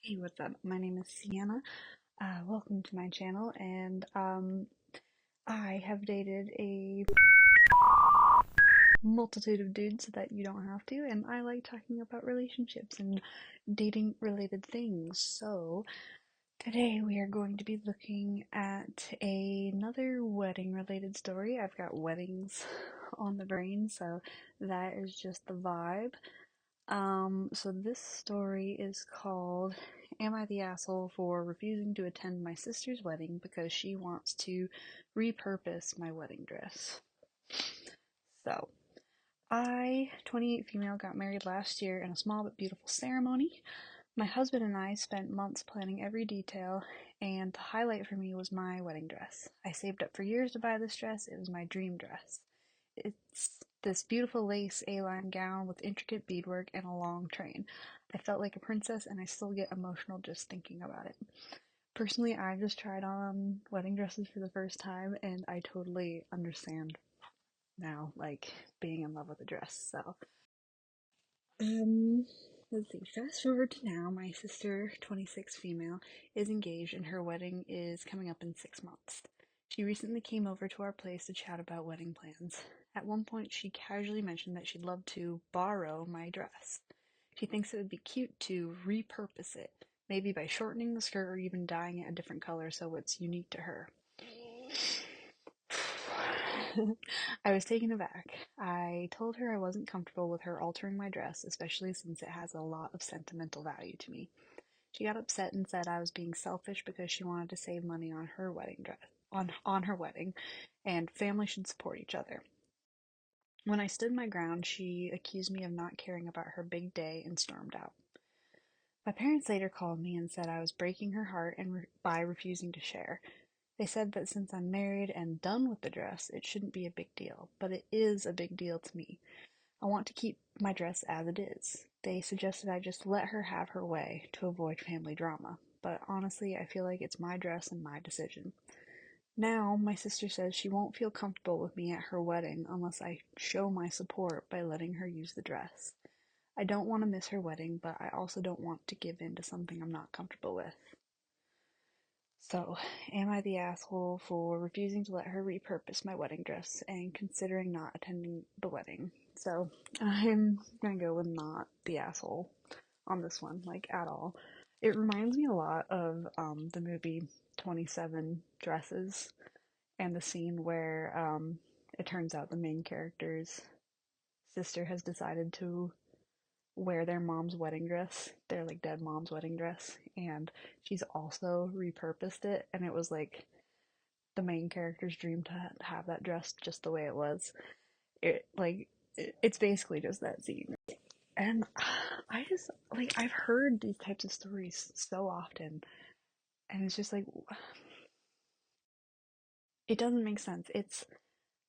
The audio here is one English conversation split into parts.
Hey, what's up? My name is Sienna. Welcome to my channel, and I have dated a multitude of dudes so that you don't have to, and I like talking about relationships and dating related things. So, today we are going to be looking at another wedding related story. I've got weddings on the brain, so that is just the vibe. So this story is called Am I the Asshole for Refusing to Attend My Sister's Wedding Because She Wants to Repurpose My Wedding Dress? So, 28 female, got married last year in a small but beautiful ceremony. My husband and I spent months planning every detail, and the highlight for me was my wedding dress. I saved up for years to buy this dress. It was my dream dress. It's this beautiful lace A-line gown with intricate beadwork and a long train. I felt like a princess, and I still get emotional just thinking about it. Personally, I just tried on wedding dresses for the first time, and I totally understand now, like, being in love with a dress. So, um, let's see. Fast forward to now, my sister, 26 female, is engaged, and her wedding is coming up in 6 months. She recently came over to our place to chat about wedding plans. At one point, she casually mentioned that she'd love to borrow my dress. She thinks it would be cute to repurpose it, maybe by shortening the skirt or even dyeing it a different color so it's unique to her. I was taken aback. I told her I wasn't comfortable with her altering my dress, especially since it has a lot of sentimental value to me. She got upset and said I was being selfish because she wanted to save money on her wedding dress, on her wedding, and family should support each other. When I stood my ground, she accused me of not caring about her big day and stormed out. My parents later called me and said I was breaking her heart by refusing to share. They said that since I'm married and done with the dress, it shouldn't be a big deal, but it is a big deal to me. I want to keep my dress as it is. They suggested I just let her have her way to avoid family drama, but honestly, I feel like it's my dress and my decision. Now, my sister says she won't feel comfortable with me at her wedding unless I show my support by letting her use the dress. I don't want to miss her wedding, but I also don't want to give in to something I'm not comfortable with. So, am I the asshole for refusing to let her repurpose my wedding dress and considering not attending the wedding? So, I'm gonna go with not the asshole on this one, like at all. It reminds me a lot of the movie 27 Dresses and the scene where it turns out the main character's sister has decided to wear their mom's wedding dress, their like dead mom's wedding dress, and she's also repurposed it, and it was like the main character's dream to have that dress just the way it was. It's basically just that scene. And I just like I've heard these types of stories so often, and it's just like it doesn't make sense. It's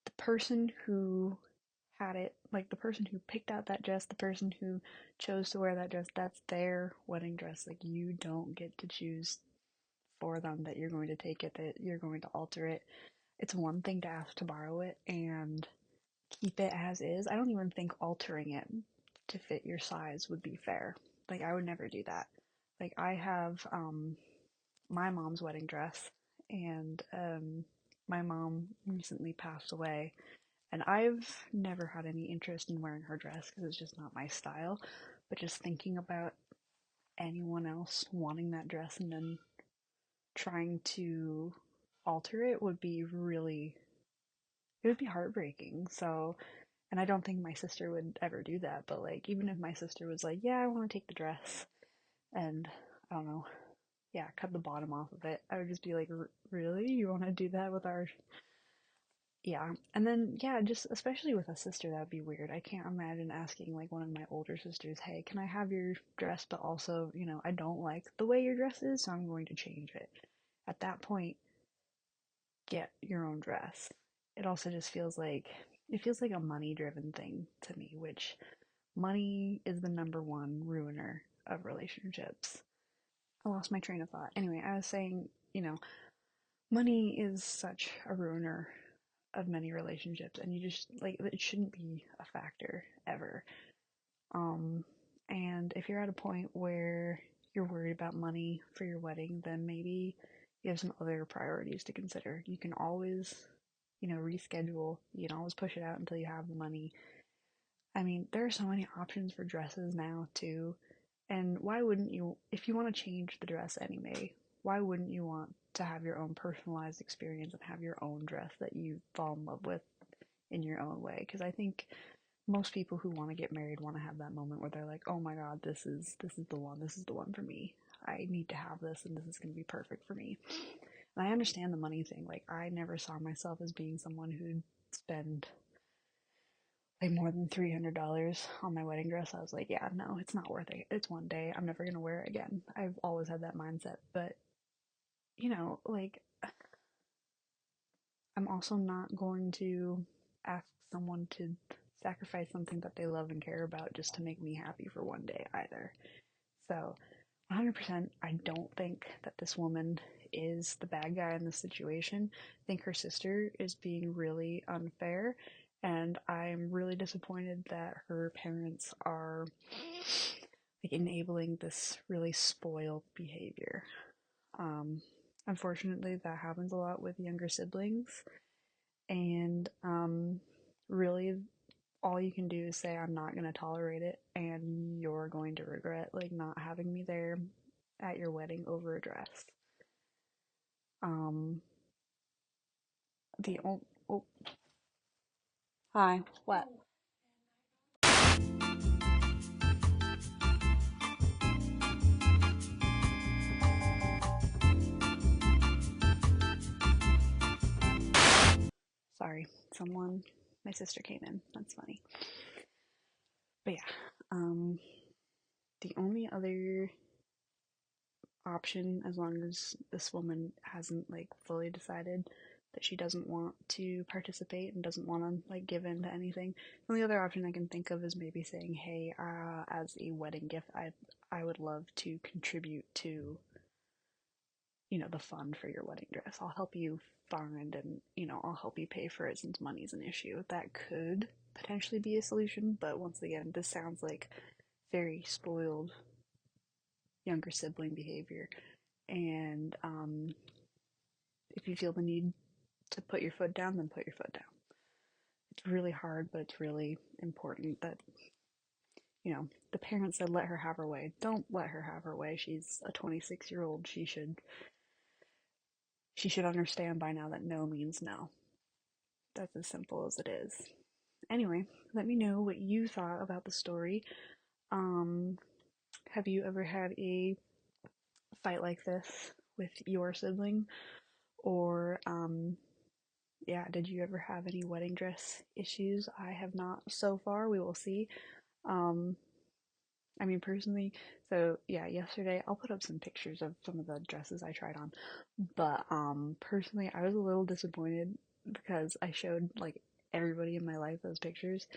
the person who had it, like the person who picked out that dress, the person who chose to wear that dress, that's their wedding dress. Like, you don't get to choose for them that you're going to take it, that you're going to alter it. It's one thing to ask to borrow it and keep it as is. I don't even think altering it to fit your size would be fair. Like, I would never do that. Like, I have my mom's wedding dress, and my mom recently passed away, and I've never had any interest in wearing her dress because it's just not my style. But just thinking about anyone else wanting that dress and then trying to alter it would be really, it would be heartbreaking. So, and I don't think my sister would ever do that, but like, even if my sister was like, yeah, I want to take the dress and I don't know, yeah, cut the bottom off of it, I would just be like, really? You want to do that with our. Yeah, and then yeah, just especially with a sister, that would be weird. I can't imagine asking like one of my older sisters, "Hey, can I have your dress? But also, I don't like the way your dress is, so I'm going to change it." At that point, get your own dress. It also just feels like a money-driven thing to me, which money is the number one ruiner of relationships. I lost my train of thought. Anyway, I was saying, money is such a ruiner of many relationships, and you just like it shouldn't be a factor ever. um and if you're at a point where you're worried about money for your wedding, then maybe you have some other priorities to consider. You can always, reschedule. You can always push it out until you have the money. I mean, there are so many options for dresses now, too. And why wouldn't you, if you want to change the dress anyway, why wouldn't you want to have your own personalized experience and have your own dress that you fall in love with in your own way? Because I think most people who want to get married want to have that moment where they're like, oh my god, this is the one for me. I need to have this, and this is going to be perfect for me. And I understand the money thing. Like, I never saw myself as being someone who'd spend like more than $300 on my wedding dress. I was like, yeah, no, it's not worth it. It's one day. I'm never gonna wear it again. I've always had that mindset. But like, I'm also not going to ask someone to sacrifice something that they love and care about just to make me happy for one day either. So 100%, I don't think that this woman is the bad guy in this situation. I think her sister is being really unfair, and I'm really disappointed that her parents are like enabling this really spoiled behavior. Unfortunately, that happens a lot with younger siblings, and really all you can do is say, I'm not going to tolerate it, and you're going to regret like not having me there at your wedding over a dress. Um, the oh, hi, what? Sorry, my sister came in. That's funny. But yeah, the only other option, as long as this woman hasn't like fully decided that she doesn't want to participate and doesn't want to like give in to anything, the only other option I can think of is maybe saying, hey, as a wedding gift, I would love to contribute to the fund for your wedding dress. I'll help you find, and I'll help you pay for it since money's an issue. That could potentially be a solution, but once again, this sounds like very spoiled younger sibling behavior. And if you feel the need to put your foot down, then put your foot down. It's really hard, but it's really important that the parents said let her have her way. Don't let her have her way. She's a 26-year-old. She should understand by now that no means no. That's as simple as it is. Anyway, let me know what you thought about the story. Have you ever had a fight like this with your sibling? Or, did you ever have any wedding dress issues? I have not so far. We will see. I mean, personally, so yeah, yesterday I'll put up some pictures of some of the dresses I tried on. But personally, I was a little disappointed because I showed like everybody in my life those pictures,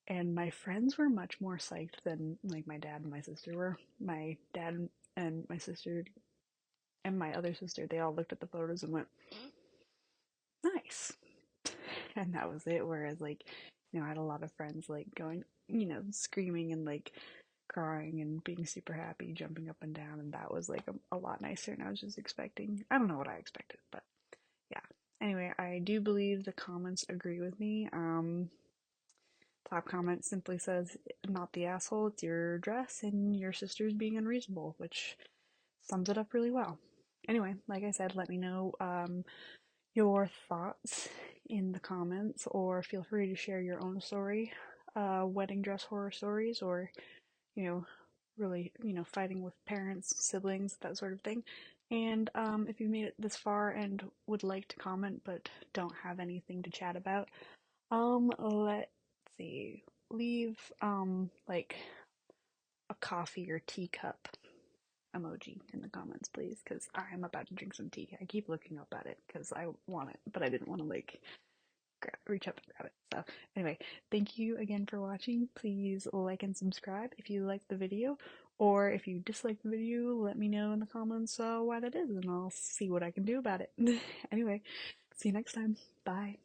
and my friends were much more psyched than like my dad and my sister were. My dad and my sister and my other sister, they all looked at the photos and went, nice. And that was it. Whereas like, I had a lot of friends like going, screaming and like crying and being super happy, jumping up and down, and that was like a lot nicer than I was just expecting. I don't know what I expected, but yeah. Anyway, I do believe the comments agree with me. Top comment simply says, not the asshole, it's your dress and your sister's being unreasonable, which sums it up really well. Anyway, like I said, let me know your thoughts in the comments, or feel free to share your own story, wedding dress horror stories, or really, fighting with parents, siblings, that sort of thing. And if you've made it this far and would like to comment but don't have anything to chat about, let's see, leave like a coffee or teacup emoji in the comments, please, because I'm about to drink some tea. I keep looking up at it because I want it, but I didn't want to like reach up and grab it. So anyway, thank you again for watching. Please like and subscribe if you liked the video, or if you dislike the video, let me know in the comments why that is, and I'll see what I can do about it. Anyway, see you next time. Bye.